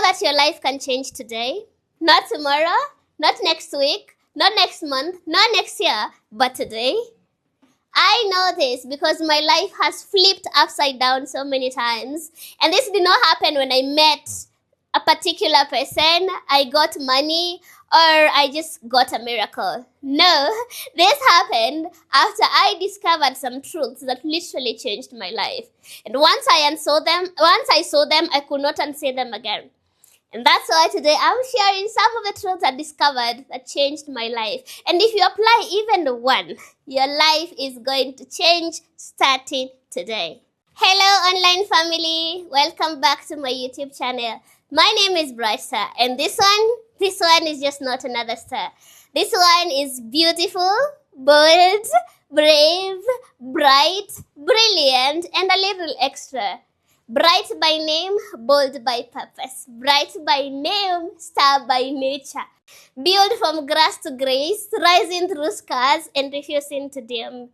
that your life can change today, not tomorrow, not next week, not next month, not next year, but today? I know this because my life has flipped upside down so many times. And this did not happen when I met a particular person, I got money, or I just got a miracle. No, this happened after I discovered some truths that literally changed my life. And once I saw them, I could not unsay them again. And that's why today I'm sharing some of the truths I discovered that changed my life. And if you apply even one, your life is going to change starting today. Hello, online family. Welcome back to my YouTube channel. My name is Brightstar, and this one is just not another star. This one is beautiful, bold, brave, bright, brilliant, and a little extra. Bright by name, bold by purpose. Bright by name, star by nature. Built from grass to grace, rising through scars and refusing to dim.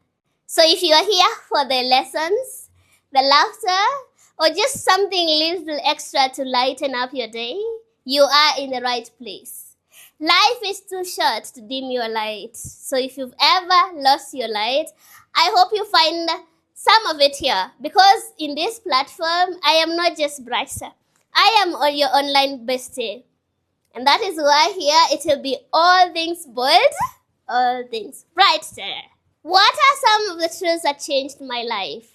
So if you are here for the lessons, the laughter, or just something little extra to lighten up your day, you are in the right place. Life is too short to dim your light. So if you've ever lost your light, I hope you find some of it here, because in this platform, I am not just Brightstar. I am your online bestie. And that is why here it will be all things bold, all things Brightstar. What are some of the truths that changed my life?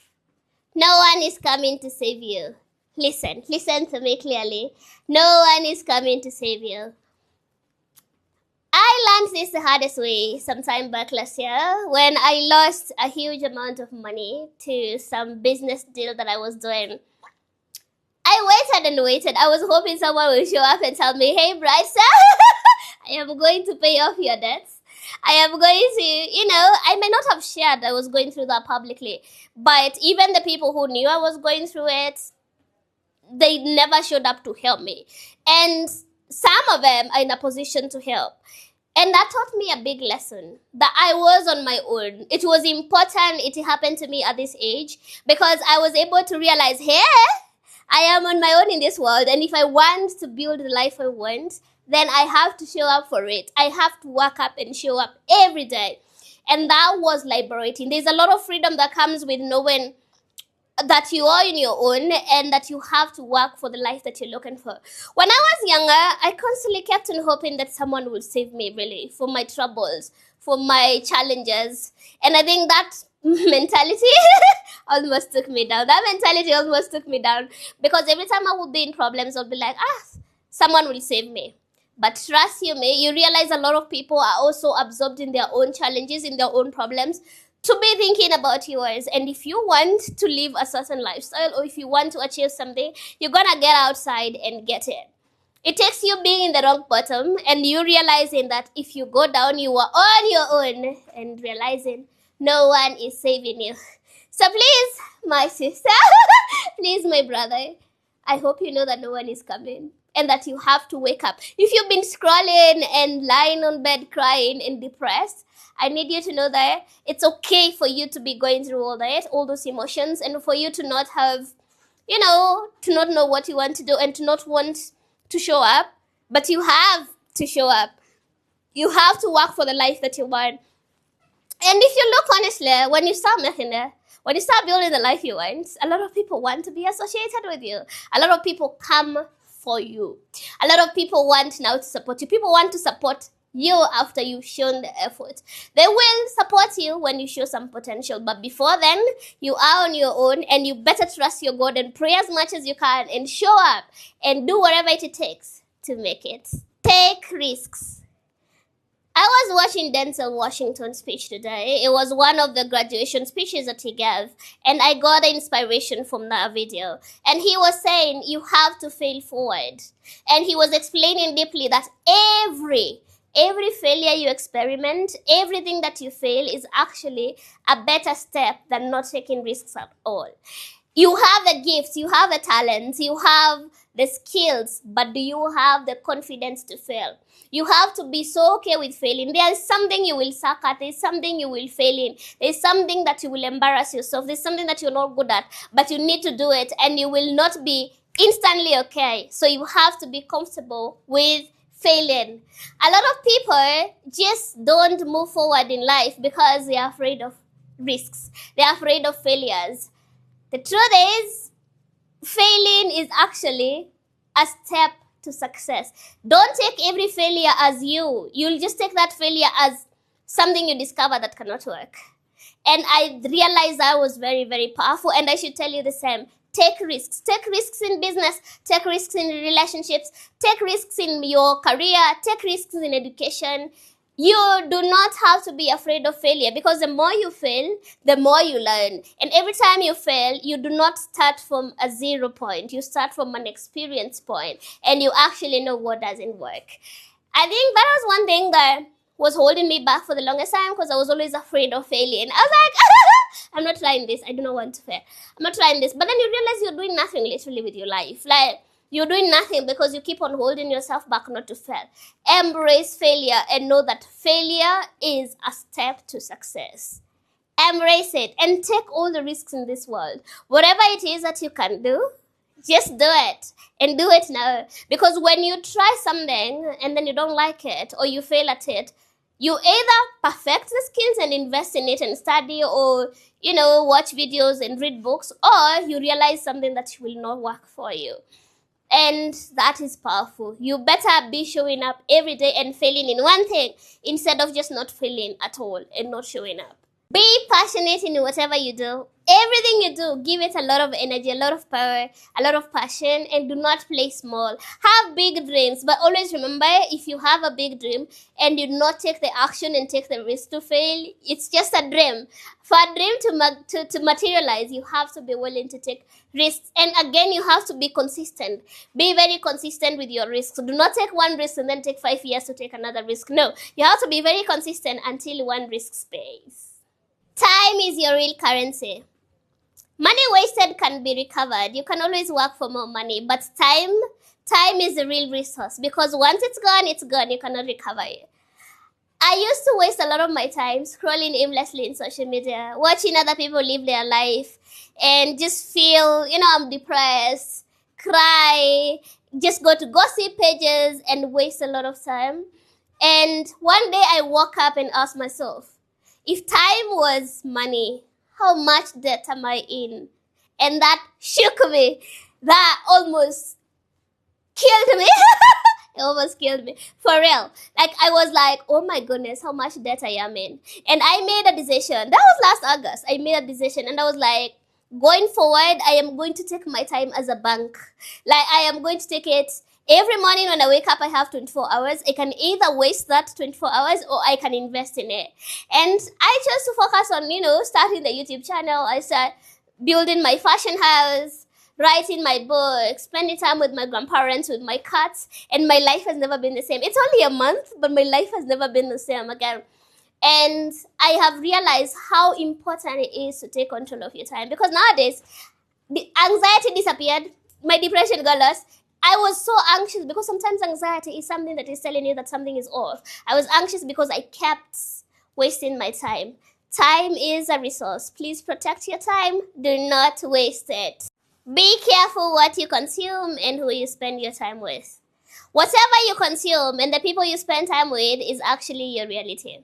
No one is coming to save you. Listen to me clearly. No one is coming to save you. I learned this the hardest way sometime back last year when I lost a huge amount of money to some business deal that I was doing. I waited and waited. I was hoping someone will show up and tell me, hey, Brightstar, I am going to pay off your debts. I am going to, I may not have shared I was going through that publicly, but even the people who knew I was going through it, they never showed up to help me. And some of them are in a position to help. And that taught me a big lesson, that I was on my own. It was important it happened to me at this age because I was able to realize, hey, I am on my own in this world. And if I want to build the life I want, then I have to show up for it. I have to work up and show up every day. And that was liberating. There's a lot of freedom that comes with knowing that you are on your own and that you have to work for the life that you're looking for. When I was younger, I constantly kept on hoping that someone would save me, really, for my troubles, for my challenges. And I think that mentality almost took me down. Because every time I would be in problems, I'll be like, someone will save me. But trust you me, you realize a lot of people are also absorbed in their own challenges, in their own problems, to be thinking about yours. And if you want to live a certain lifestyle, or if you want to achieve something, you're gonna get outside and get it. It takes you being in the rock bottom and you realizing that if you go down, you are on your own, and realizing no one is saving you. So please, my sister, please, my brother, I hope you know that no one is coming and that you have to wake up. If you've been scrolling and lying on bed crying and depressed, I need you to know that it's okay for you to be going through all that, all those emotions, and for you to not have, to not know what you want to do and to not want to show up. But you have to show up. You have to work for the life that you want. And if you look honestly, when you start making it, when you start building the life you want, a lot of people want to be associated with you. A lot of people come for you. A lot of people want now to support you. People want to support you after you've shown the effort. They will support you when you show some potential. But before then, you are on your own, and you better trust your God and pray as much as you can and show up and do whatever it takes to make it. Take risks. I was watching Denzel Washington's speech today. It was one of the graduation speeches that he gave, and I got the inspiration from that video. And he was saying you have to fail forward. And he was explaining deeply that every failure you experiment, everything that you fail is actually a better step than not taking risks at all. You have the gifts, you have the talents, you have the skills, but do you have the confidence to fail? You have to be so okay with failing. There's something you will suck at. There's something you will fail in. There's something that you will embarrass yourself. There's something that you're not good at, but you need to do it, and you will not be instantly okay. So you have to be comfortable with failing. A lot of people just don't move forward in life because they are afraid of risks. They're afraid of failures. The truth is, failing is actually a step to success. Don't take every failure as you. You'll just take that failure as something you discover that cannot work. And I realized that was very, very powerful. And I should tell you the same. Take risks. Take risks in business. Take risks in relationships. Take risks in your career. Take risks in education. You do not have to be afraid of failure, because the more you fail, the more you learn. And every time you fail, you do not start from a 0 point. You start from an experience point, and you actually know what doesn't work. I think that was one thing that was holding me back for the longest time, because I was always afraid of failing. I was like, I'm not trying this. I do not want to fail. I'm not trying this. But then you realize you're doing nothing literally with your life. Like, you're doing nothing because you keep on holding yourself back not to fail. Embrace failure and know that failure is a step to success. Embrace it and take all the risks in this world. Whatever it is that you can do, just do it, and do it now. Because when you try something and then you don't like it or you fail at it, you either perfect the skills and invest in it and study, or watch videos and read books, or you realize something that will not work for you. And that is powerful. You better be showing up every day and failing in one thing instead of just not failing at all and not showing up. Be passionate in whatever you do. Everything you do, give it a lot of energy, a lot of power, a lot of passion, and do not play small. Have big dreams, but always remember, if you have a big dream and you do not take the action and take the risk to fail, it's just a dream. For a dream to materialize, you have to be willing to take risks. And again, you have to be consistent. Be very consistent with your risks. Do not take one risk and then take 5 years to take another risk. No, you have to be very consistent until one risk pays. Time is your real currency. Money wasted can be recovered. You can always work for more money, but time is the real resource, because once it's gone, it's gone. You cannot recover it. I used to waste a lot of my time scrolling aimlessly in social media, watching other people live their life, and just feel, I'm depressed, cry, just go to gossip pages and waste a lot of time. And one day I woke up and asked myself, if time was money, how much debt am I in? And that shook me. That almost killed me. It almost killed me. For real. Like, I was like, oh my goodness, how much debt I am in. And I made a decision. That was last August. I made a decision, and I was like, going forward, I am going to take my time as a bank. Like, I am going to take it. Every morning when I wake up, I have 24 hours. I can either waste that 24 hours or I can invest in it. And I chose to focus on, starting the YouTube channel. I started building my fashion house, writing my book, spending time with my grandparents, with my cats. And my life has never been the same. It's only a month, but my life has never been the same again. And I have realized how important it is to take control of your time. Because nowadays, the anxiety disappeared. My depression got lost. I was so anxious because sometimes anxiety is something that is telling you that something is off. I was anxious because I kept wasting my time. Time is a resource. Please protect your time. Do not waste it. Be careful what you consume and who you spend your time with. Whatever you consume and the people you spend time with is actually your reality.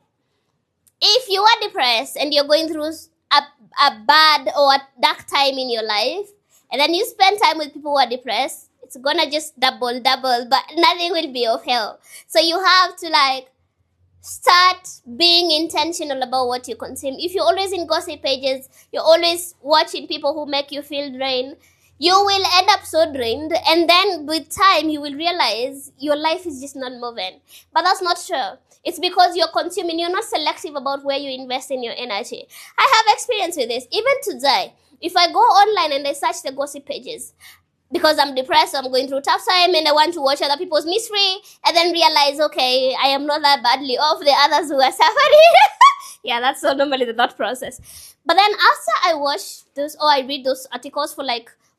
If you are depressed and you're going through a bad or a dark time in your life, and then you spend time with people who are depressed, it's gonna just double, but nothing will be of help. So you have to start being intentional about what you consume. If you're always in gossip pages, you're always watching people who make you feel drained, you will end up so drained, and then with time you will realize your life is just not moving. But that's not true. It's because you're consuming. You're not selective about where you invest in your energy. I have experience with this. Even today, if I go online and I search the gossip pages, because I'm depressed, I'm going through a tough time, and I want to watch other people's misery, and then realize, okay, I am not that badly off the others who are suffering. Yeah, that's so normally the thought process. But then after I watch those, or I read those articles for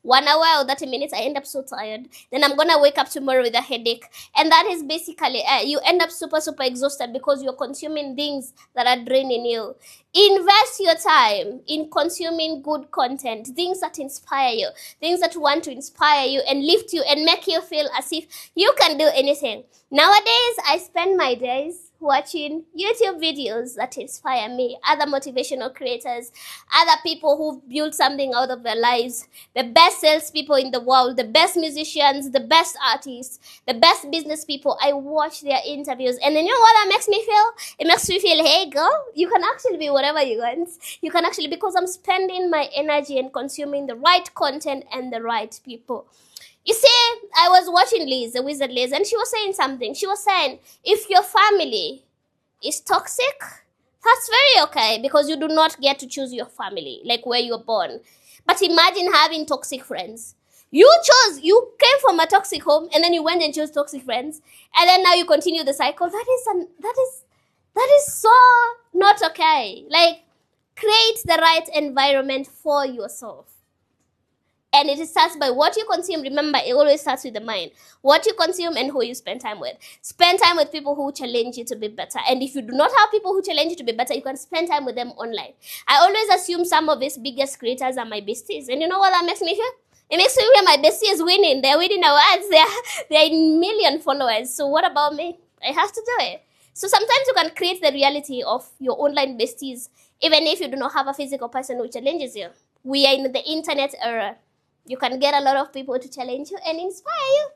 1 hour or 30 minutes, I end up so tired. Then I'm gonna wake up tomorrow with a headache. And that is basically you end up super, super exhausted because you're consuming things that are draining you. Invest your time in consuming good content, things that inspire you, things that want to inspire you and lift you and make you feel as if you can do anything. Nowadays, I spend my days watching YouTube videos that inspire me, other motivational creators, other people who've built something out of their lives, the best salespeople in the world, the best musicians, the best artists, the best business people. I watch their interviews, and you know what that makes me feel? It makes me feel, hey girl, you can actually be whatever you want. You can actually, because I'm spending my energy and consuming the right content and the right people. You see, I was watching Liz, the wizard Liz, and she was saying something. She was saying, if your family is toxic, that's very okay, because you do not get to choose your family, like where you're born. But imagine having toxic friends. You came from a toxic home, and then you went and chose toxic friends, and then now you continue the cycle. That is so not okay. Like, create the right environment for yourself. And it starts by what you consume. Remember, it always starts with the mind. What you consume and who you spend time with. Spend time with people who challenge you to be better. And if you do not have people who challenge you to be better, you can spend time with them online. I always assume some of these biggest creators are my besties. And you know what that makes me feel? It makes me feel my bestie is winning. They're winning awards. They're in million followers. So what about me? I have to do it. So sometimes you can create the reality of your online besties, even if you do not have a physical person who challenges you. We are in the internet era. You can get a lot of people to challenge you and inspire you.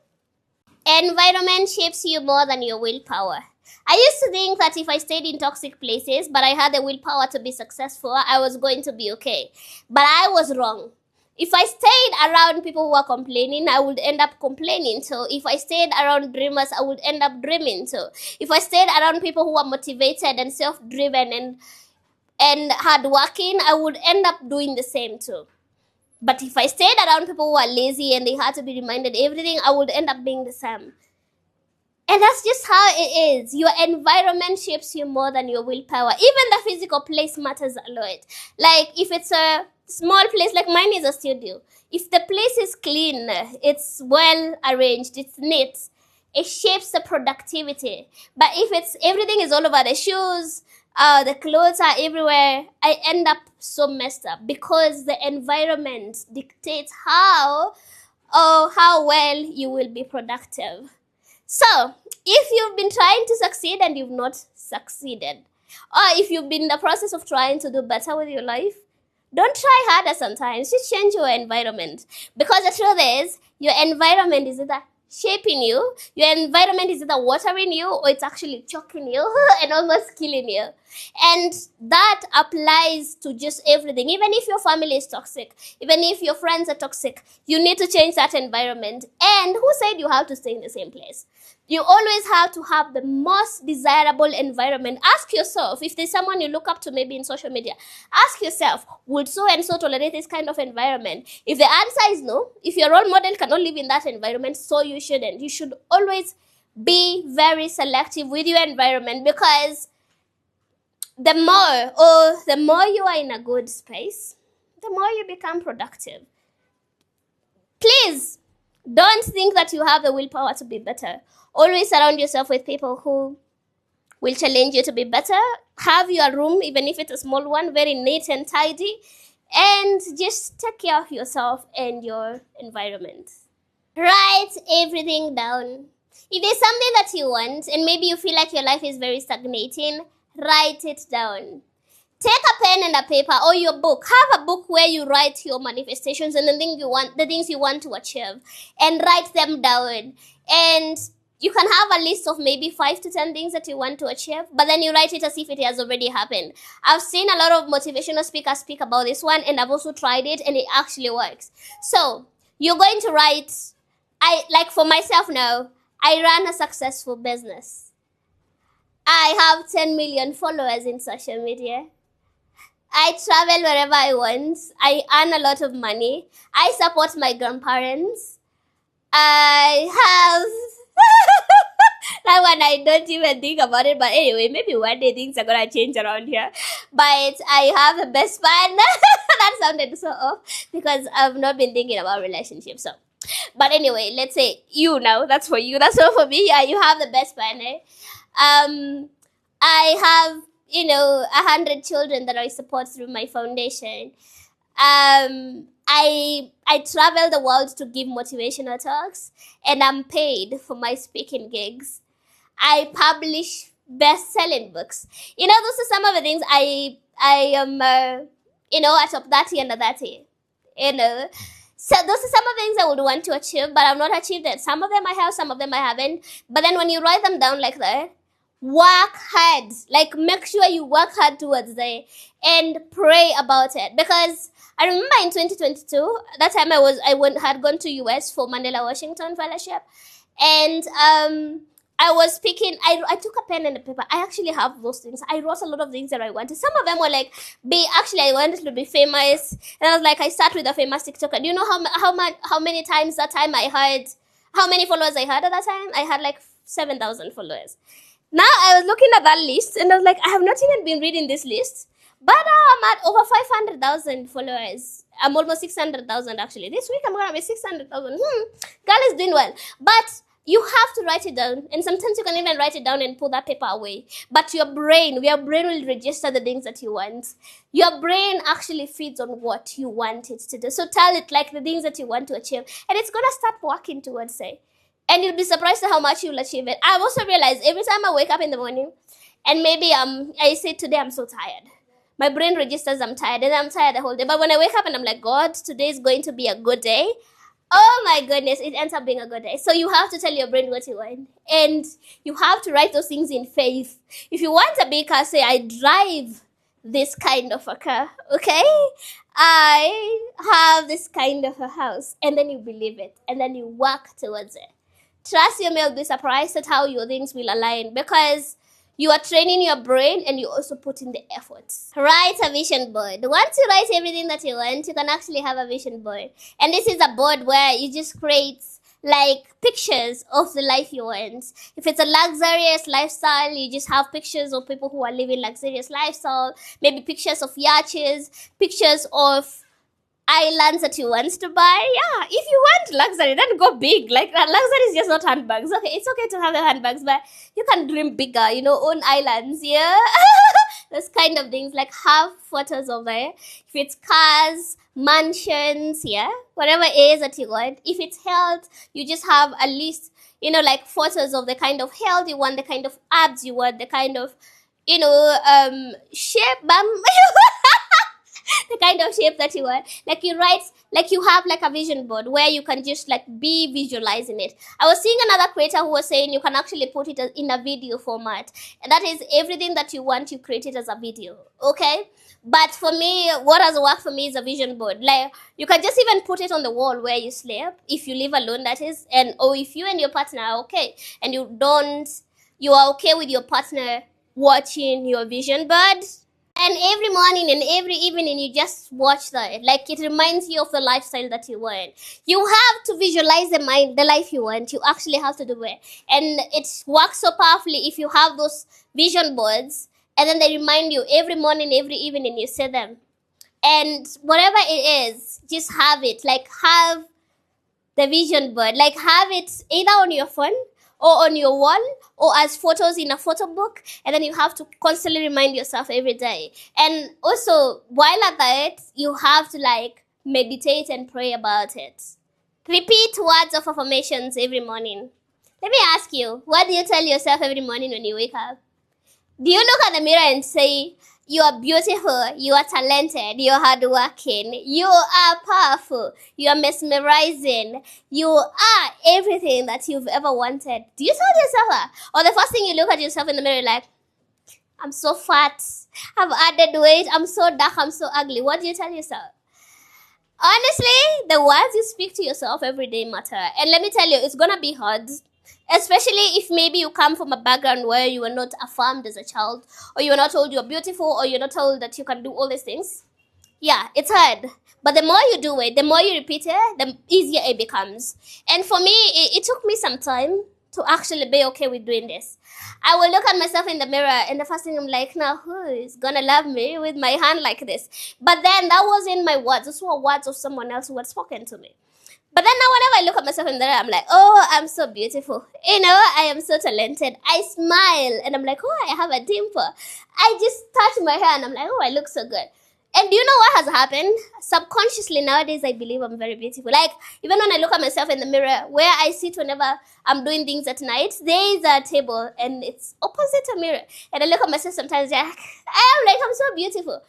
Environment shapes you more than your willpower. I used to think that if I stayed in toxic places, but I had the willpower to be successful, I was going to be okay. But I was wrong. If I stayed around people who are complaining, I would end up complaining too. If I stayed around dreamers, I would end up dreaming too. If I stayed around people who are motivated and self-driven and hardworking, I would end up doing the same too. But if I stayed around people who are lazy and they had to be reminded everything, I would end up being the same. And that's just how it is. Your environment shapes you more than your willpower. Even the physical place matters a lot. Like if it's a small place, like mine is a studio. If the place is clean, it's well arranged, it's neat, it shapes the productivity. But if it's everything is all over the shoes, the clothes are everywhere, I end up so messed up because the environment dictates how well you will be productive. So, if you've been trying to succeed and you've not succeeded, or if you've been in the process of trying to do better with your life, don't try harder sometimes. Just change your environment. Because the truth is, your environment is either shaping you, your environment is either watering you, or it's actually choking you and almost killing you. And that applies to just everything. Even if your family is toxic, even if your friends are toxic, you need to change that environment. And who said you have to stay in the same place? You always have to have the most desirable environment. Ask yourself, if there's someone you look up to maybe in social media, ask yourself, would so-and-so tolerate this kind of environment? If the answer is no, if your role model cannot live in that environment, so you shouldn't. You should always be very selective with your environment, because the more you are in a good space, the more you become productive. Please, don't think that you have the willpower to be better. Always surround yourself with people who will challenge you to be better. Have your room, even if it's a small one, very neat and tidy. And just take care of yourself and your environment. Write everything down. If there's something that you want, and maybe you feel like your life is very stagnating, write it down. Take a pen and a paper or your book. Have a book where you write your manifestations and the things you want to achieve, and write them down. And you can have a list of maybe 5 to 10 things that you want to achieve, but then you write it as if it has already happened. I've seen a lot of motivational speakers speak about this one, and I've also tried it, and it actually works. So you're going to write, like for myself now, I run a successful business. I have 10 million followers in social media. I travel wherever I want. I earn a lot of money. I support my grandparents. I have... that one I don't even think about it. But anyway, maybe one day things are going to change around here. But I have the best fun. That sounded so off because I've not been thinking about relationships. So, but anyway, let's say you now. That's for you. That's not for me. Yeah, you have the best partner. I have 100 children that I support through my foundation. I travel the world to give motivational talks, and I'm paid for my speaking gigs. I publish best-selling books. Those are some of the things I am atop 30 under 30. So those are some of the things I would want to achieve, but I've not achieved it. Some of them I have, some of them I haven't. But then when you write them down like that, work hard. Like, make sure you work hard towards it and pray about it. Because I remember in 2022, that time had gone to US for Mandela Washington Fellowship, and I was speaking. I took a pen and a paper. I actually have those things. I wrote a lot of things that I wanted. Some of them were like, I wanted to be famous, and I was like, I start with a famous TikToker. Do you know how many times that time I had, how many followers I had at that time? I had like 7,000 followers. Now I was looking at that list, and I was like, I have not even been reading this list. But I'm at over 500,000 followers. I'm almost 600,000 actually. This week I'm gonna be 600,000. Girl is doing well. But you have to write it down. And sometimes you can even write it down and put that paper away. But your brain will register the things that you want. Your brain actually feeds on what you want it to do. So tell it like the things that you want to achieve. And it's gonna start working towards it. And you'll be surprised at how much you'll achieve it. I've also realized every time I wake up in the morning and maybe I say today I'm so tired. My brain registers I'm tired, and I'm tired the whole day. But when I wake up and I'm like, God, today is going to be a good day. Oh my goodness, it ends up being a good day. So you have to tell your brain what you want. And you have to write those things in faith. If you want a big car, say, I drive this kind of a car, okay? I have this kind of a house. And then you believe it. And then you work towards it. Trust you, may be surprised at how your things will align, because you are training your brain and you also put in the efforts. Write a vision board. Once you write everything that you want, you can actually have a vision board. And this is a board where you just create like pictures of the life you want. If it's a luxurious lifestyle, you just have pictures of people who are living luxurious lifestyle. Maybe pictures of yachts, pictures of islands that you want to buy. Yeah, if you want luxury, then go big. Like, luxury is just not handbags. Okay, it's okay to have the handbags, but you can dream bigger, own islands, yeah? Those kind of things, like have photos of it. If it's cars, mansions, yeah? Whatever it is that you want. If it's health, you just have at least, like photos of the kind of health you want, the kind of abs you want, the kind of, shape, the kind of shape that you want. Like you write, like you have like a vision board where you can just like be visualizing it. I was seeing another creator who was saying you can actually put it in a video format. And that is everything that you want, you create it as a video. Okay? But for me, what has worked for me is a vision board. Like you can just even put it on the wall where you sleep, if you live alone, that is, or if you and your partner are okay, and you are okay with your partner watching your vision board. And every morning and every evening, you just watch that. Like, it reminds you of the lifestyle that you want. You have to visualize the life you want. You actually have to do it. And it works so powerfully if you have those vision boards, and then they remind you every morning, every evening, you say them. And whatever it is, just have it. Like, have the vision board. Like, have it either on your phone or on your wall, or as photos in a photo book, and then you have to constantly remind yourself every day. And also, while at that, you have to like meditate and pray about it. Repeat words of affirmations every morning. Let me ask you, what do you tell yourself every morning when you wake up? Do you look at the mirror and say, you are beautiful, you are talented, you are hardworking, you are powerful, you are mesmerizing, you are everything that you've ever wanted? Do you tell yourself that? Or the first thing you look at yourself in the mirror like, I'm so fat, I've added weight, I'm so dark, I'm so ugly. What do you tell yourself? Honestly, the words you speak to yourself every day matter. And let me tell you, it's gonna be hard. Especially if maybe you come from a background where you were not affirmed as a child, or you were not told you're beautiful, or you're not told that you can do all these things. Yeah, it's hard. But the more you do it, the more you repeat it, the easier it becomes. And for me, it took me some time to actually be okay with doing this. I will look at myself in the mirror and the first thing I'm like, now who is gonna love me with my hand like this? But then that wasn't my words. Those were words of someone else who had spoken to me. But then now whenever I look at myself in the mirror, I'm like, oh, I'm so beautiful. I am so talented. I smile and I'm like, oh, I have a dimple. I just touch my hair and I'm like, oh, I look so good. And do you know what has happened? Subconsciously nowadays, I believe I'm very beautiful. Like, even when I look at myself in the mirror, where I sit whenever I'm doing things at night, there is a table and it's opposite a mirror. And I look at myself sometimes, I'm so beautiful.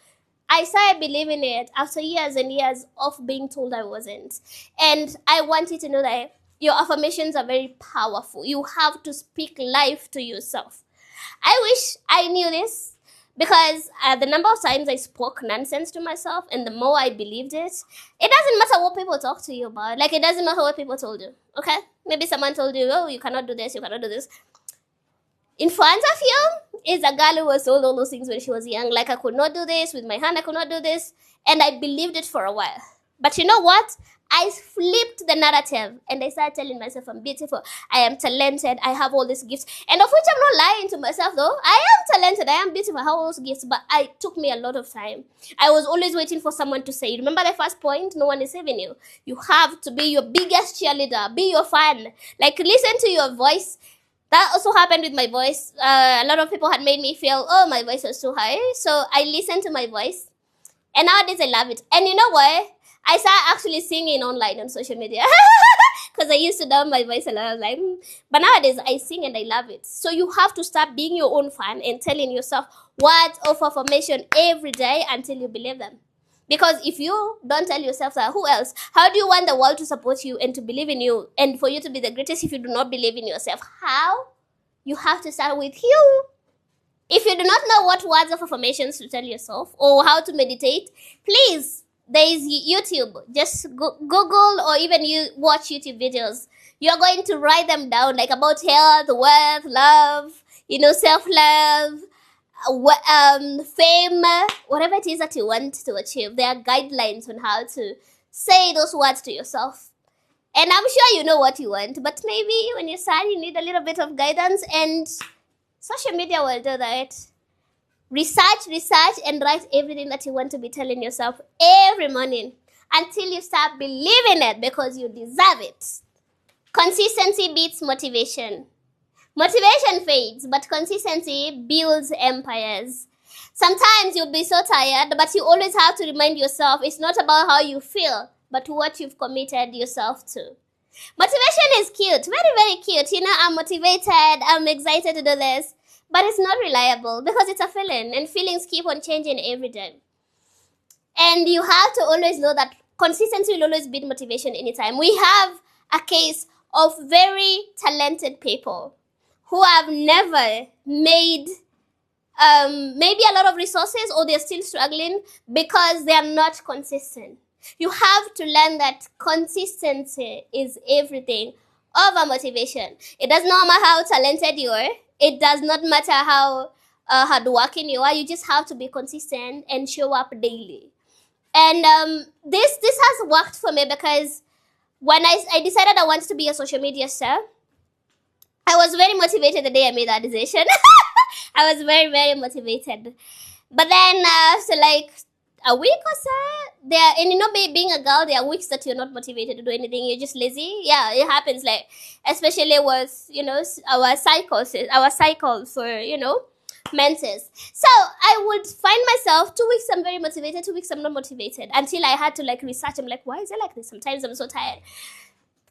I started believing it after years and years of being told I wasn't. And I want you to know that your affirmations are very powerful. You have to speak life to yourself. I wish I knew this. Because the number of times I spoke nonsense to myself and the more I believed it, it doesn't matter what people talk to you about. Like, it doesn't matter what people told you, okay? Maybe someone told you, oh, you cannot do this, you cannot do this. In front of you is a girl who was told all those things when she was young. Like, I could not do this, with my hand I could not do this. And I believed it for a while. But you know what? I flipped the narrative and I started telling myself I'm beautiful, I am talented, I have all these gifts. And of which I'm not lying to myself though. I am talented, I am beautiful, I have all those gifts, but it took me a lot of time. I was always waiting for someone to say, remember the first point? No one is saving you. You have to be your biggest cheerleader, be your fan. Like, listen to your voice. That also happened with my voice. A lot of people had made me feel, oh, my voice was too high. So I listened to my voice. And nowadays I love it. And you know what? I started actually singing online on social media because I used to down my voice a lot. I was like, But nowadays I sing and I love it. So you have to start being your own fan and telling yourself words of affirmation every day until you believe them. Because if you don't tell yourself that, who else? How do you want the world to support you and to believe in you and for you to be the greatest if you do not believe in yourself? How? You have to start with you. If you do not know what words of affirmations to tell yourself or how to meditate, please, there is YouTube. Just Google or even you watch YouTube videos. You're going to write them down, like about health, wealth, love, self-love, fame, whatever it is that you want to achieve. There are guidelines on how to say those words to yourself. And I'm sure you know what you want, but maybe when you're sad, you need a little bit of guidance, and social media will do that. Research, and write everything that you want to be telling yourself every morning until you start believing it because you deserve it. Consistency beats motivation. Motivation fades, but consistency builds empires. Sometimes you'll be so tired, but you always have to remind yourself it's not about how you feel, but what you've committed yourself to. Motivation is cute, very, very cute. I'm motivated, I'm excited to do this. But it's not reliable because it's a feeling, and feelings keep on changing every day. And you have to always know that consistency will always beat motivation anytime. We have a case of very talented people who have never made maybe a lot of resources, or they're still struggling because they are not consistent. You have to learn that consistency is everything over motivation. It does not matter how talented you are. It does not matter how hardworking you are. You just have to be consistent and show up daily. And this has worked for me because when I decided I wanted to be a social media star, I was very motivated the day I made that decision. I was very, very motivated. But then after like a week or so, being a girl, there are weeks that you're not motivated to do anything. You're just lazy. Yeah, it happens. Like, especially with our cycle for menses. So I would find myself 2 weeks I'm very motivated, 2 weeks I'm not motivated, until I had to research. I'm like, why is it like this? Sometimes I'm so tired.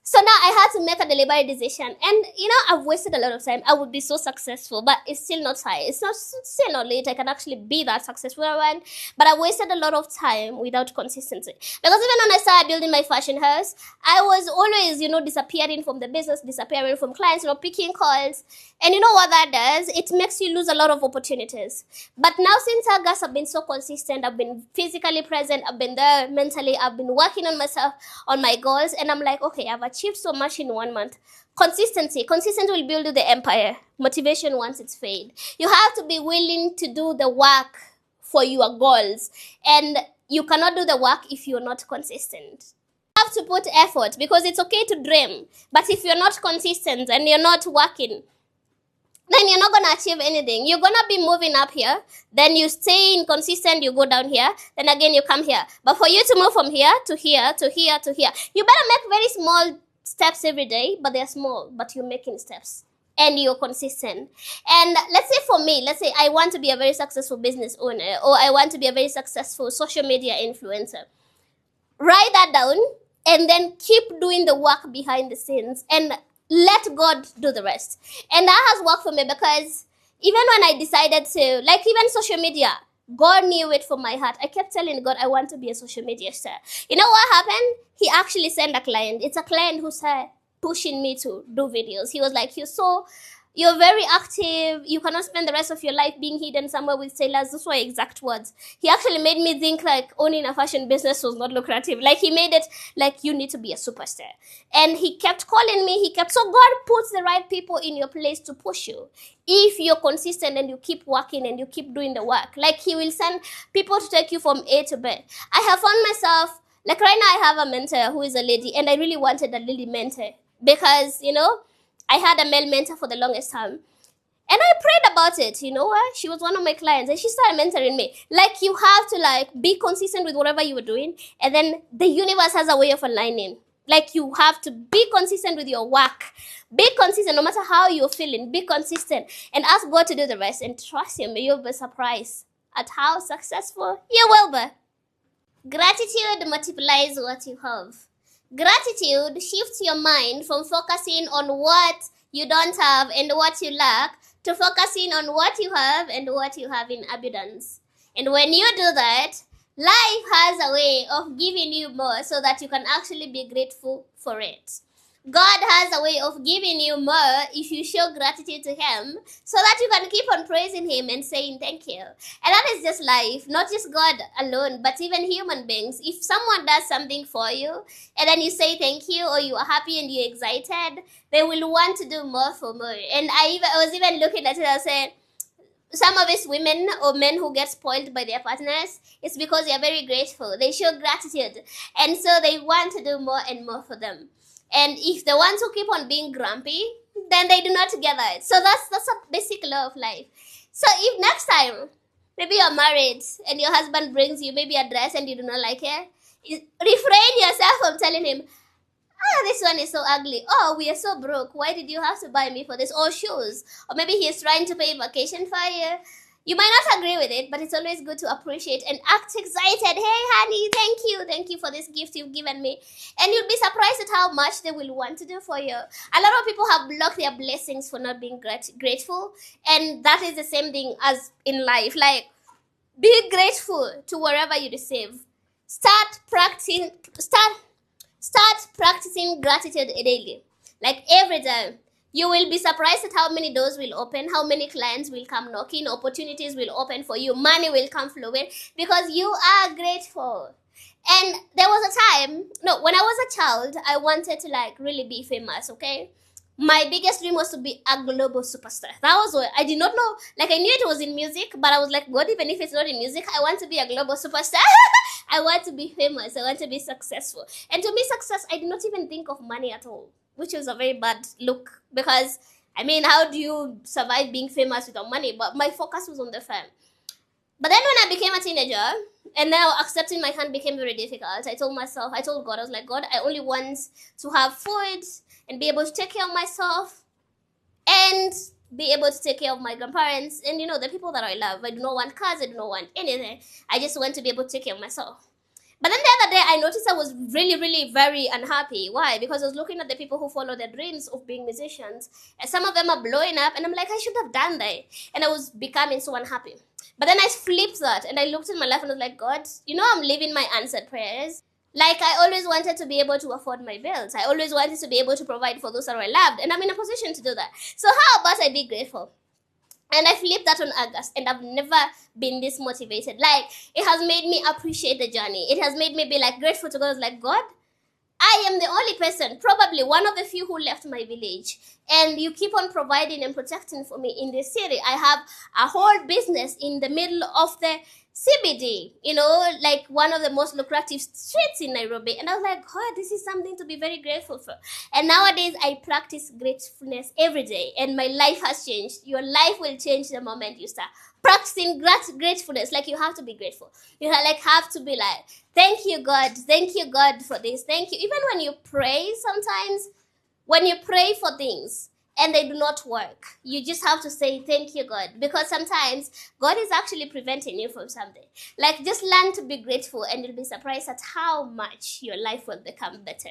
So now I had to make a deliberate decision. And, I've wasted a lot of time. I would be so successful, but it's still not time. It's still not late. I can actually be that successful one. But I wasted a lot of time without consistency. Because even when I started building my fashion house, I was always, disappearing from the business, disappearing from clients, picking calls. And you know what that does? It makes you lose a lot of opportunities. But now since August, I've been so consistent. I've been physically present. I've been there mentally. I've been working on myself, on my goals. And I'm like, okay, I've achieved so much in 1 month. Consistency will build you the empire. Motivation once it's fade. You have to be willing to do the work for your goals. And you cannot do the work if you're not consistent. have to put effort, because it's okay to dream. But if you're not consistent and you're not working, then you're not gonna achieve anything. You're gonna be moving up here, then you stay inconsistent, you go down here, then again you come here. But for you to move from here to here to here to here, you better make very small steps every day, but they're small, but you're making steps and you're consistent. And let's say for me, let's say I want to be a very successful business owner, or I want to be a very successful social media influencer. Write that down and then keep doing the work behind the scenes and let God do the rest. And that has worked for me, because even when I decided to, like, even social media, God knew it from my heart. I kept telling God, I want to be a social media star. You know what happened? He actually sent a client. It's a client who started pushing me to do videos. He was like, you're very active. You cannot spend the rest of your life being hidden somewhere with sailors. Those were exact words. He actually made me think like owning a fashion business was not lucrative. Like, he made it like you need to be a superstar. And he kept calling me. So God puts the right people in your place to push you. If you're consistent and you keep working and you keep doing the work, like, he will send people to take you from A to B. I have found myself, like, right now I have a mentor who is a lady, and I really wanted a lady mentor because, I had a male mentor for the longest time. And I prayed about it. You know what? She was one of my clients and she started mentoring me. Like, you have to be consistent with whatever you were doing, and then the universe has a way of aligning. Like, you have to be consistent with your work. Be consistent no matter how you're feeling. Be consistent and ask God to do the rest, and trust him. You'll be surprised at how successful you will be. Gratitude multiplies what you have. Gratitude shifts your mind from focusing on what you don't have and what you lack to focusing on what you have and what you have in abundance. And when you do that, life has a way of giving you more so that you can actually be grateful for it. God has a way of giving you more if you show gratitude to him, so that you can keep on praising him and saying thank you. And that is just life, not just God alone, but even human beings. If someone does something for you and then you say thank you, or you are happy and you're excited, they will want to do more for more. And I was even looking at it, I said, some of these women or men who get spoiled by their partners, it's because they are very grateful. They show gratitude, and so they want to do more and more for them. And if the ones who keep on being grumpy, then they do not get it. So that's a basic law of life. So if next time, maybe you're married and your husband brings you maybe a dress and you do not like it, refrain yourself from telling him, this one is so ugly. Oh, we are so broke. Why did you have to buy me for this? Or shoes. Or maybe he is trying to pay vacation for you. You might not agree with it, but it's always good to appreciate and act excited. Hey, honey, thank you for this gift you've given me. And you'll be surprised at how much they will want to do for you. A lot of people have blocked their blessings for not being grateful. And that is the same thing as in life. Like, be grateful to wherever you receive. Start practicing gratitude daily. Like, every day. You will be surprised at how many doors will open, how many clients will come knocking, opportunities will open for you, money will come flowing, because you are grateful. And there was a time, when I was a child, I wanted to really be famous, okay? My biggest dream was to be a global superstar. That was what I did not know. I knew it was in music, but I was like, God, even if it's not in music, I want to be a global superstar. I want to be famous. I want to be successful. And to me, success, I did not even think of money at all, which was a very bad look, because, how do you survive being famous without money? But my focus was on the fame. But then when I became a teenager, and now accepting my hand became very difficult, I told God, I was like, God, I only want to have food and be able to take care of myself and be able to take care of my grandparents and, the people that I love. I do not want cars. I do not want anything. I just want to be able to take care of myself. But then the other day, I noticed I was really, really very unhappy. Why? Because I was looking at the people who follow their dreams of being musicians. And some of them are blowing up. And I'm like, I should have done that. And I was becoming so unhappy. But then I flipped that. And I looked at my life and I was like, God, I'm living my answered prayers. I always wanted to be able to afford my bills. I always wanted to be able to provide for those that I loved. And I'm in a position to do that. So how about I be grateful? And I flipped that on August, and I've never been this motivated. It has made me appreciate the journey. It has made me be grateful to God. I was like, God, I am the only person, probably one of the few who left my village. And you keep on providing and protecting for me in this city. I have a whole business in the middle of the CBD, you know, like one of the most lucrative streets in Nairobi. And I was like, oh, this is something to be very grateful for. And nowadays, I practice gratefulness every day, and my life has changed. Your life will change the moment you start practicing gratefulness. Like, you have to be grateful. You have to be like, thank you, God, for this. Thank you. Even when you pray, sometimes when you pray for things and they do not work, you just have to say thank you, God, because sometimes God is actually preventing you from something. Like, just learn to be grateful, and you'll be surprised at how much your life will become better.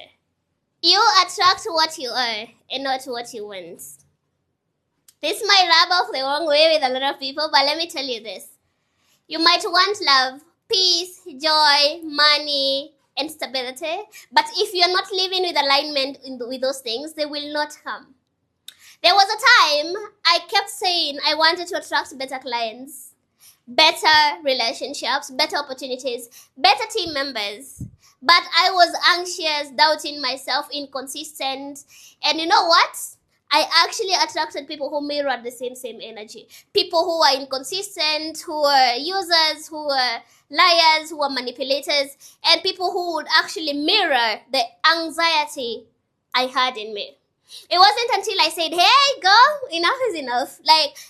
You attract what you are and not what you want. This might rub off the wrong way with a lot of people, but let me tell you this. You might want love, peace, joy, money, and stability, but if you're not living with alignment with those things, they will not come. There was a time I kept saying I wanted to attract better clients, better relationships, better opportunities, better team members. But I was anxious, doubting myself, inconsistent. And you know what? I actually attracted people who mirrored the same energy. People who are inconsistent, who are users, who are liars, who are manipulators, and people who would actually mirror the anxiety I had in me. It wasn't until I said, hey, girl, enough is enough.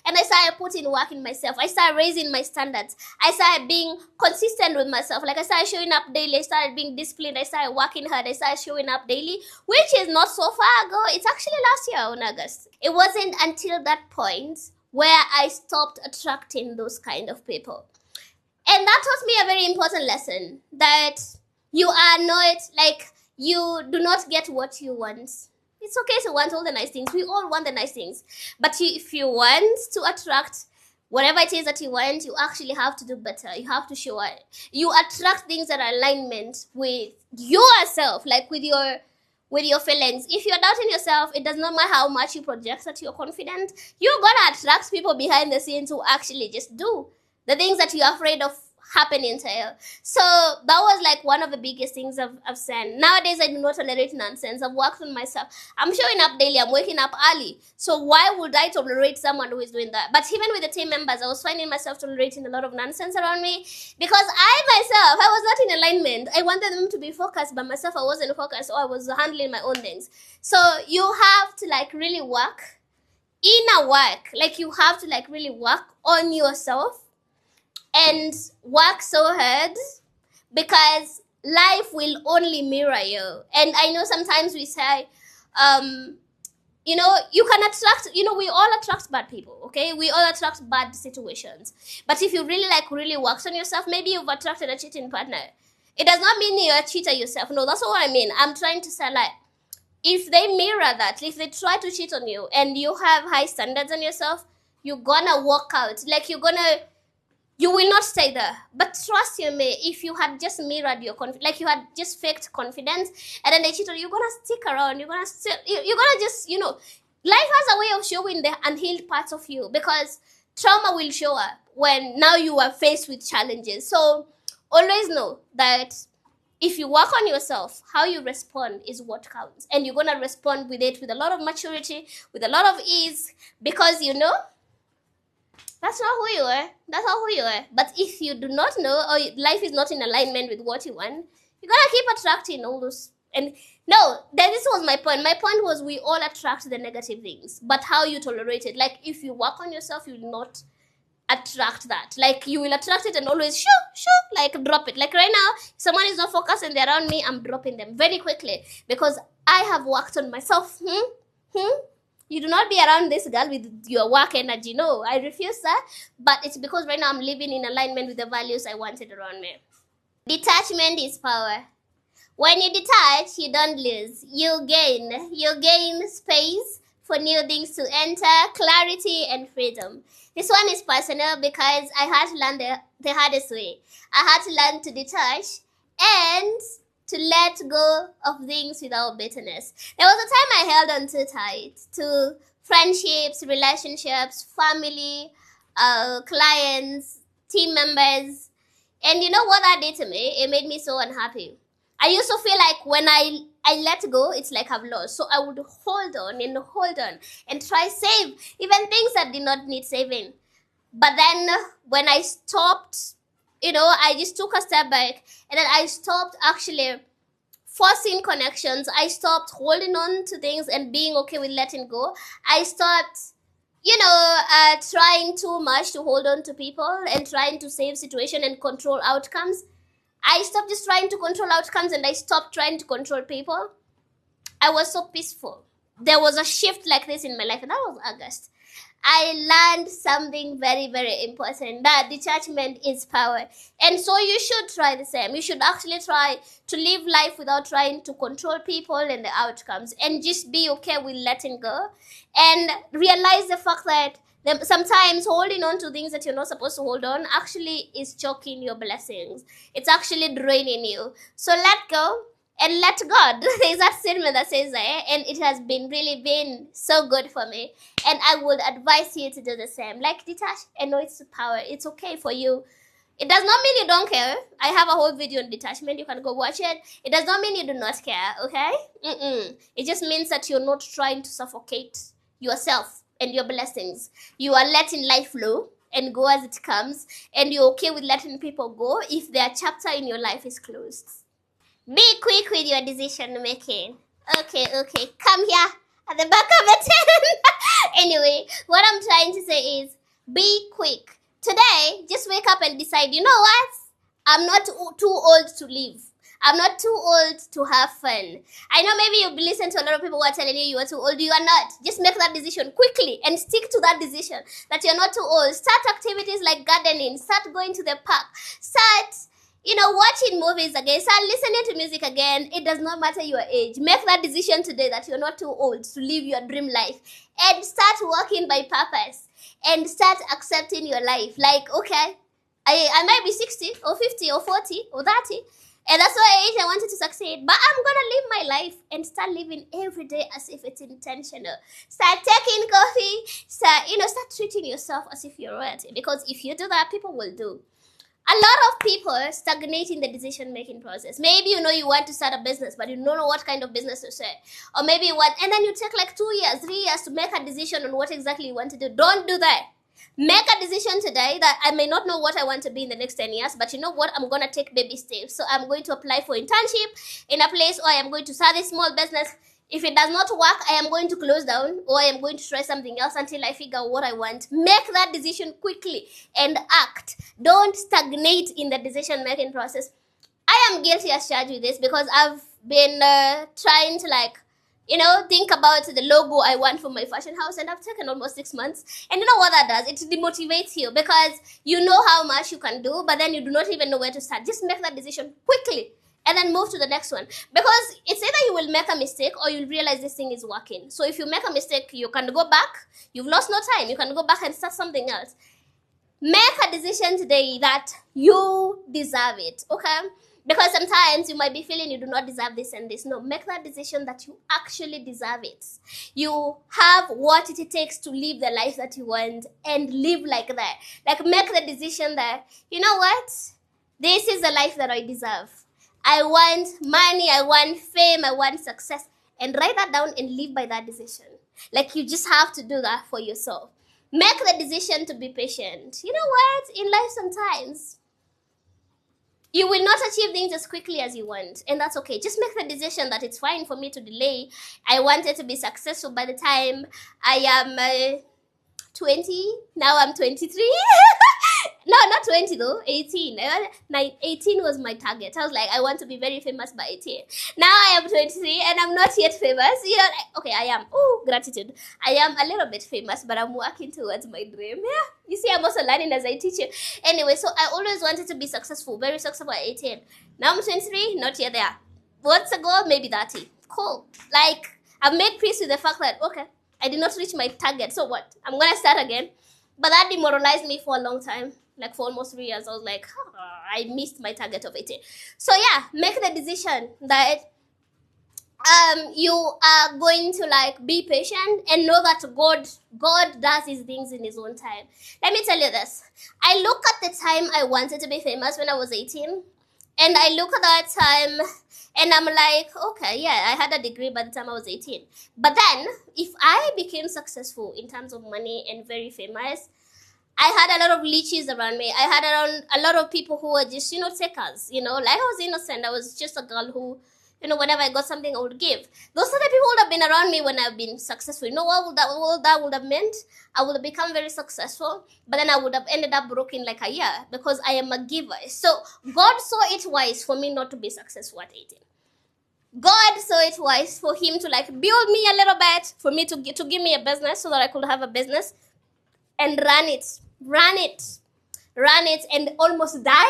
And I started putting work in myself. I started raising my standards. I started being consistent with myself. I started showing up daily. I started being disciplined. I started working hard. I started showing up daily, which is not so far ago. It's actually last year in August. It wasn't until that point where I stopped attracting those kind of people. And that taught me a very important lesson, that you are not, you do not get what you want. It's okay to want all the nice things. We all want the nice things. But if you want to attract whatever it is that you want, you actually have to do better. You have to show it. You attract things that are alignment with yourself, with your feelings. If you're doubting yourself, it does not matter how much you project that you're confident. You're gonna attract people behind the scenes who actually just do the things that you're afraid of happening to you. So that was one of the biggest things I've said. Nowadays, I do not tolerate nonsense. I've worked on myself. I'm showing up daily. I'm waking up early. So why would I tolerate someone who is doing that? But even with the team members, I was finding myself tolerating a lot of nonsense around me, because I myself, I was not in alignment. I wanted them to be focused, but myself, I wasn't focused, or I was handling my own things. So you have to really work inner work. You have to really work on yourself and work so hard, because life will only mirror you. And I know sometimes we say, you can attract, we all attract bad people, okay? We all attract bad situations. But if you really works on yourself, maybe you've attracted a cheating partner. It does not mean you're a cheater yourself. No, that's not what I mean. I'm trying to say, if they mirror that, if they try to cheat on you and you have high standards on yourself, you're gonna walk out. You will not stay there. But trust you me, if you had just mirrored your confidence, you had just faked confidence, and then they cheated, you're gonna stick around. You're gonna just, life has a way of showing the unhealed parts of you, because trauma will show up when now you are faced with challenges. So always know that if you work on yourself, how you respond is what counts. And you're gonna respond with it with a lot of maturity, with a lot of ease, because that's not who you are. That's not who you are. But if you do not know, or life is not in alignment with what you want, you're gonna keep attracting all those. And no, this was my point. My point was, we all attract the negative things, but how you tolerate it. If you work on yourself, you will not attract that. You will attract it and always drop it. Right now, if someone is not focused and they're around me, I'm dropping them very quickly, because I have worked on myself. You do not be around this girl with your work energy. No, I refuse that. But it's because right now I'm living in alignment with the values I wanted around me. Detachment is power. When you detach, you don't lose. You gain. You gain space for new things to enter, clarity and freedom. This one is personal, because I had to learn the hardest way. I had to learn to detach and to let go of things without bitterness. There was a time I held on too tight to friendships, relationships, family, clients, team members. And you know what that did to me? It made me so unhappy. I used to feel like when I let go, it's like I've lost. So I would hold on and try save even things that did not need saving. But then when I stopped I just took a step back, and then I stopped actually forcing connections. I stopped holding on to things and being okay with letting go. I stopped, trying too much to hold on to people and trying to save situation and control outcomes. I stopped just trying to control outcomes, and I stopped trying to control people. I was so peaceful. There was a shift like this in my life, and that was August. I learned something very, very important, that detachment is power. And so you should try the same. You should actually try to live life without trying to control people and the outcomes, and just be okay with letting go, and realize the fact that sometimes holding on to things that you're not supposed to hold on actually is choking your blessings. It's actually draining you. So let go and let God. There's that statement that says that, and it has really been so good for me. And I would advise you to do the same. Like, detach and know it's power. It's okay for you. It does not mean you don't care. I have a whole video on detachment. You can go watch it. It does not mean you do not care, okay? It just means that you're not trying to suffocate yourself and your blessings. You are letting life flow and go as it comes. And you're okay with letting people go if their chapter in your life is closed. Be quick with your decision making. Okay. Come here at the back of the tent. Anyway, what I'm trying to say is, be quick. Today, just wake up and decide, you know what? I'm not too old to live. I'm not too old to have fun. I know maybe you've listened to a lot of people who are telling you are too old. You are not. Just make that decision quickly and stick to that decision that you're not too old. Start activities like gardening. Start going to the park. Start watching movies again, start listening to music again. It does not matter your age. Make that decision today that you're not too old to live your dream life, and start working by purpose, and start accepting your life. Like, okay, I might be 60 or 50 or 40 or 30, and that's why age I wanted to succeed, but I'm gonna live my life and start living every day as if it's intentional. Start taking coffee. Start treating yourself as if you're royalty, because if you do that, people will do. A lot of people stagnate in the decision-making process. Maybe you want to start a business, but you don't know what kind of business to start. Or maybe and then you take like 2 years, 3 years to make a decision on what exactly you want to do. Don't do that. Make a decision today that I may not know what I want to be in the next 10 years, but you know what? I'm going to take baby steps. So I'm going to apply for internship in a place, or I am going to start a small business. If it does not work, I am going to close down, or I am going to try something else until I figure out what I want. Make that decision quickly and act. Don't stagnate in the decision-making process. I am guilty as charged with this, because I've been trying to think about the logo I want for my fashion house, and I've taken almost 6 months. And you know what that does? It demotivates you, because you know how much you can do, but then you do not even know where to start. Just make that decision quickly, and then move to the next one. Because it's either you will make a mistake, or you'll realize this thing is working. So if you make a mistake, you can go back. You've lost no time. You can go back and start something else. Make a decision today that you deserve it, okay? Because sometimes you might be feeling you do not deserve this and this. No, make that decision that you actually deserve it. You have what it takes to live the life that you want, and live like that. Like, make the decision that, you know what? This is the life that I deserve. I want money, I want fame, I want success. And write that down and live by that decision. Like, you just have to do that for yourself. Make the decision to be patient. You know what? In life, sometimes you will not achieve things as quickly as you want, and that's okay. Just make the decision that it's fine for me to delay. I wanted to be successful by the time I am 20. Now I'm 23. No, not 20 though, 18. 18 was my target. I was like, I want to be very famous by 18. Now I am 23 and I'm not yet famous. Okay, I am. Oh, gratitude. I am a little bit famous, but I'm working towards my dream. Yeah. You see, I'm also learning as I teach you. Anyway, so I always wanted to be successful, very successful at 18. Now I'm 23, not yet there. What's the goal? Maybe 30. Cool. Like, I've made peace with the fact that, okay, I did not reach my target. So what? I'm going to start again. But that demoralized me for a long time. Like, for almost 3 years, I was like, I missed my target of 18. So yeah, make the decision that you are going to be patient, and know that God does his things in his own time. Let me tell you this. I look at the time I wanted to be famous when I was 18, and I look at that time and I'm like, okay, yeah, I had a degree by the time I was 18. But then, if I became successful in terms of money and very famous, I had a lot of leeches around me. I had around a lot of people who were just, takers. Like I was innocent. I was just a girl who, whenever I got something, I would give. Those other people would have been around me when I've been successful. You know what would have meant? I would have become very successful, but then I would have ended up broke in like a year because I am a giver. So God saw it wise for me not to be successful at 18. God saw it wise for him to like build me a little bit, for me to give me a business so that I could have a business and run it and almost die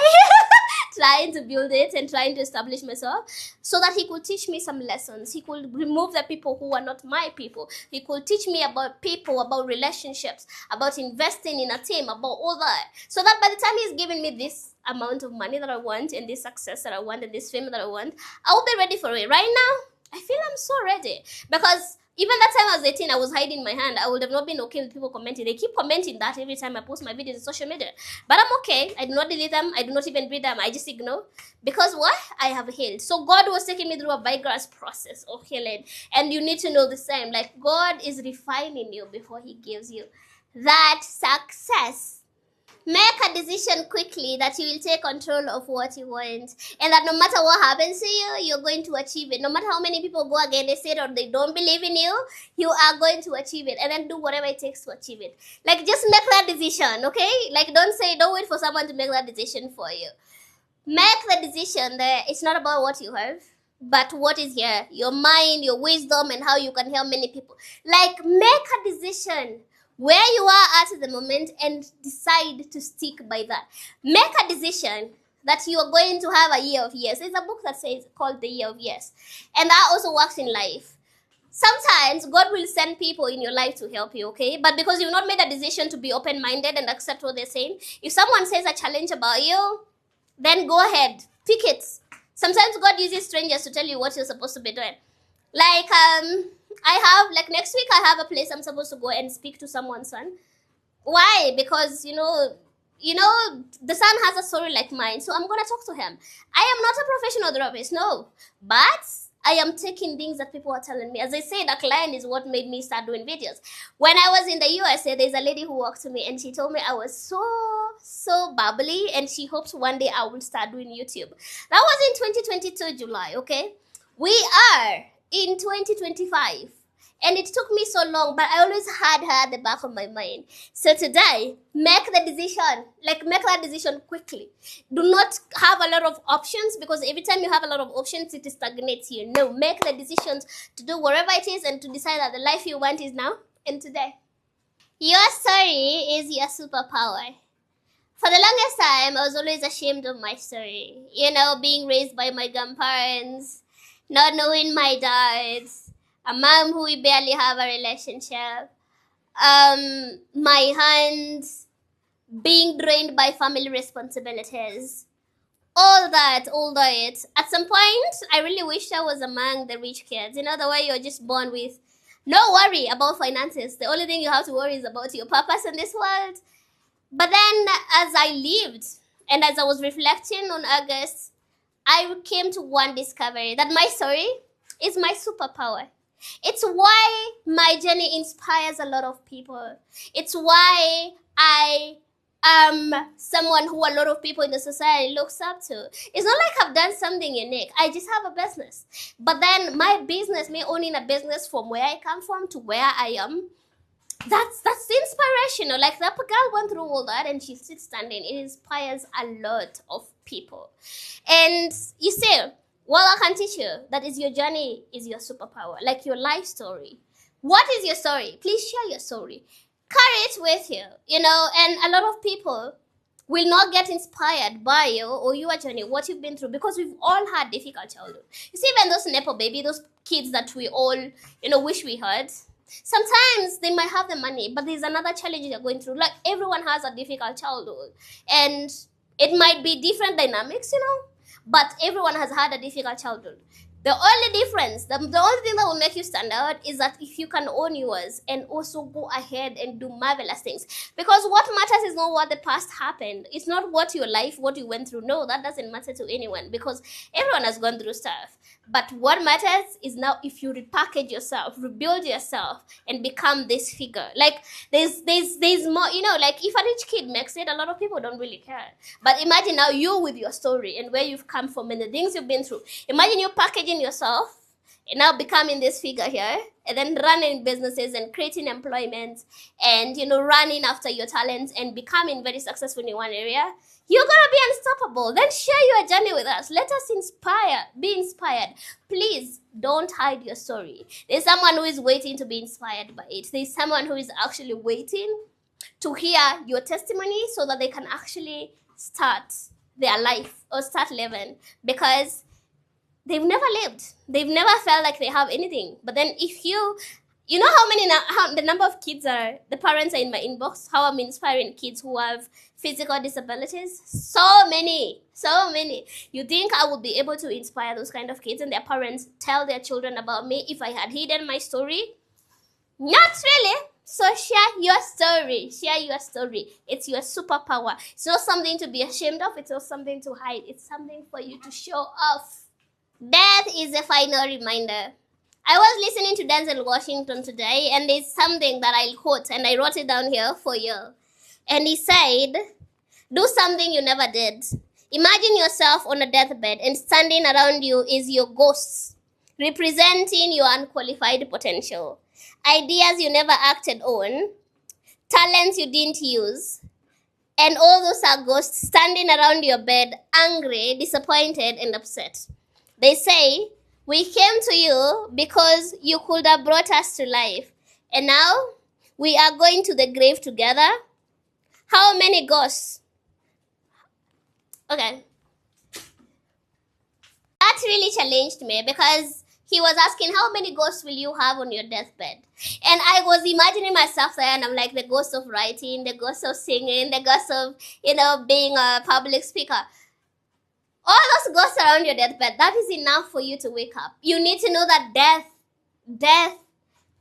trying to build it and trying to establish myself, so that he could teach me some lessons. He could remove the people who are not my people. He could teach me about people, about relationships, about investing in a team, about all that, so that by the time he's giving me this amount of money that I want and this success that I want and this fame that I want, I will be ready for it. Right now, I feel I'm so ready, because even that time I was 18, I was hiding my hand. I would have not been okay with people commenting. They keep commenting that every time I post my videos on social media. But I'm okay. I do not delete them. I do not even read them. I just ignore. Because what? I have healed. So God was taking me through a vigorous process of healing. And you need to know the same. Like, God is refining you before he gives you that success. Make a decision quickly that you will take control of what you want, and that no matter what happens to you, you're going to achieve it. No matter how many people go against it or they don't believe in you, you are going to achieve it, and then do whatever it takes to achieve it. Like, just make that decision, okay? Like, don't wait for someone to make that decision for you. Make the decision that it's not about what you have, but what is here, your mind, your wisdom, and how you can help many people. Like, make a decision where you are at the moment and decide to stick by that. Make a decision that you are going to have a year of yes. There's a book that says called The Year of Yes. And that also works in life. Sometimes God will send people in your life to help you, okay? But because you've not made a decision to be open-minded and accept what they're saying, if someone says a challenge about you, then go ahead, pick it. Sometimes God uses strangers to tell you what you're supposed to be doing. Like, next week I have a place I'm supposed to go and speak to someone's son. Why? Because, the son has a story like mine, so I'm going to talk to him. I am not a professional therapist, no. But I am taking things that people are telling me. As I said, a client is what made me start doing videos. When I was in the USA, there's a lady who walked to me and she told me I was so bubbly, and she hopes one day I will start doing YouTube. That was in 2022 July, okay? We are in 2025, and it took me so long, but I always had her at the back of my mind. So today, make the decision. Like, make that decision quickly. Do not have a lot of options, because every time you have a lot of options, it stagnates you. No, make the decisions to do whatever it is and to decide that the life you want is now and today. Your story is your superpower. For the longest time, I was always ashamed of my story. Being raised by my grandparents, not knowing my dad, a mom who we barely have a relationship, my hands being drained by family responsibilities, all that. At some point, I really wished I was among the rich kids. The way you're just born with no worry about finances. The only thing you have to worry is about your purpose in this world. But then, as I lived and as I was reflecting on August, I came to one discovery, that my story is my superpower. It's why my journey inspires a lot of people. It's why I am someone who a lot of people in the society looks up to. It's not like I've done something unique. I just have a business. But then my business, me owning a business from where I come from to where I am, that's inspirational. Like, that girl went through all that and she's still standing. It inspires a lot of people. And you see, what I can teach you, that is your journey, is your superpower. Like your life story. What is your story? Please share your story. Carry it with you, and a lot of people will not get inspired by you or your journey, what you've been through, because we've all had difficult childhood. You see, even those Nepo baby, those kids that we all, wish we had, sometimes they might have the money, but there's another challenge they're going through. Like, everyone has a difficult childhood, and it might be different dynamics, but everyone has had a difficult childhood. The only difference, the only thing that will make you stand out is that if you can own yours and also go ahead and do marvelous things. Because what matters is not what the past happened. It's not what your life, what you went through. No, that doesn't matter to anyone because everyone has gone through stuff. But what matters is now if you repackage yourself, rebuild yourself, and become this figure. Like there's more, like if a rich kid makes it, a lot of people don't really care. But imagine now you with your story and where you've come from and the things you've been through. Imagine you packaging yourself and now becoming this figure here and then running businesses and creating employment and running after your talents and becoming very successful in one area. You're gonna be unstoppable. Then share your journey with us. Let us be inspired. Please don't hide your story. There's someone who is waiting to be inspired by it. There's someone who is actually waiting to hear your testimony so that they can actually start their life or start living, because they've never lived. They've never felt like they have anything. But then if you know how the number of kids the parents are in my inbox, how I'm inspiring kids who have physical disabilities? So many. You think I would be able to inspire those kind of kids and their parents tell their children about me if I had hidden my story? Not really. So share your story. It's your superpower. It's not something to be ashamed of. It's not something to hide. It's something for you to show off. Death is a final reminder. I was listening to Denzel Washington today, and there's something that I'll quote, and I wrote it down here for you. And he said, do something you never did. Imagine yourself on a deathbed, and standing around you is your ghosts, representing your unqualified potential. Ideas you never acted on, talents you didn't use, and all those are ghosts standing around your bed, angry, disappointed, and upset. They say, we came to you because you could have brought us to life, and now we are going to the grave together. How many ghosts? Okay. That really challenged me because he was asking, how many ghosts will you have on your deathbed? And I was imagining myself there, and I'm like, the ghost of writing, the ghost of singing, the ghost of, being a public speaker. All those ghosts around your deathbed, that is enough for you to wake up. You need to know that death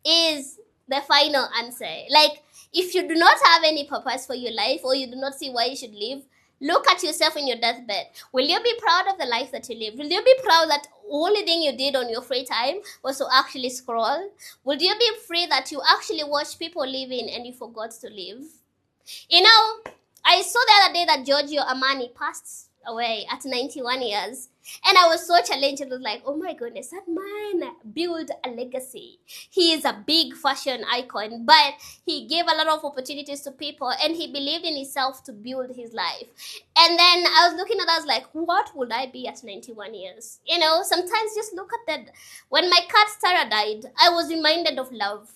is the final answer. Like, if you do not have any purpose for your life, or you do not see why you should live, look at yourself in your deathbed. Will you be proud of the life that you lived? Will you be proud that only thing you did on your free time was to actually scroll? Would you be free that you actually watched people living and you forgot to live? I saw the other day that Giorgio Armani passed away at 91 years, and I was so challenged. It was like, oh my goodness, that man built a legacy. He is a big fashion icon, but he gave a lot of opportunities to people, and he believed in himself to build his life. And then I was looking at it, I was like, what would I be at 91 years? Sometimes just look at that. When my cat Tara died, I was reminded of love.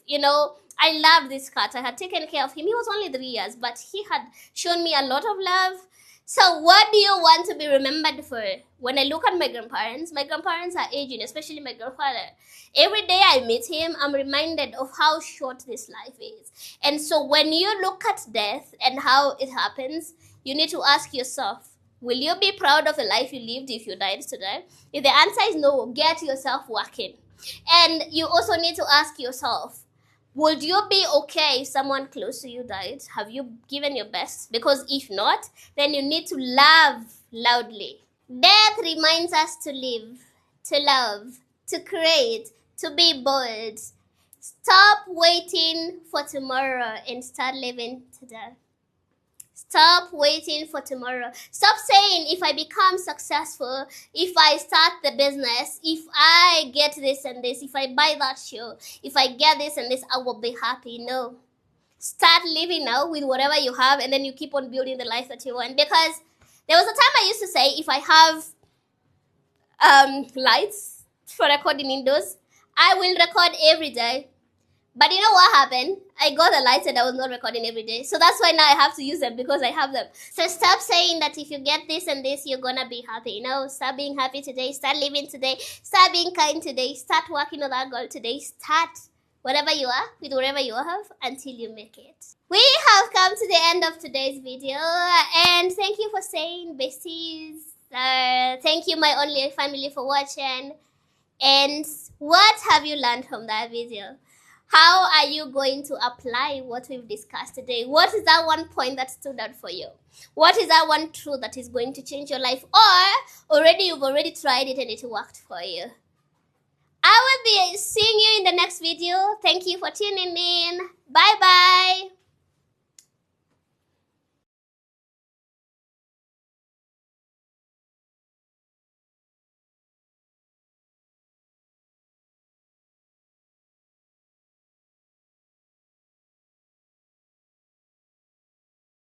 I loved this cat. I had taken care of him. He was only 3 years, but he had shown me a lot of love. So what do you want to be remembered for? When I look at my grandparents are aging, especially my grandfather. Every day I meet him, I'm reminded of how short this life is. And so when you look at death and how it happens, you need to ask yourself, will you be proud of the life you lived if you died today? If the answer is no, get yourself working. And you also need to ask yourself, would you be okay if someone close to you died? Have you given your best? Because if not, then you need to laugh loudly. Death reminds us to live, to love, to create, to be bold. Stop waiting for tomorrow and start living today. Stop waiting for tomorrow. Stop saying, if I become successful, if I start the business, if I get this and this, if I buy that shoe, if I get this and this, I will be happy. No. Start living now with whatever you have, and then you keep on building the life that you want. Because there was a time I used to say, if I have lights for recording indoors, I will record every day. But you know what happened? I got the lights and I was not recording every day. So that's why now I have to use them, because I have them. So stop saying that if you get this and this, you're gonna be happy. Start being happy today. Start living today. Start being kind today. Start working on that goal today. Start whatever you are with whatever you have until you make it. We have come to the end of today's video, and thank you for saying, besties. Thank you, my only family, for watching. And what have you learned from that video? How are you going to apply what we've discussed today? What is that one point that stood out for you? What is that one truth that is going to change your life? Or you've already tried it and it worked for you? I will be seeing you in the next video. Thank you for tuning in. Bye bye.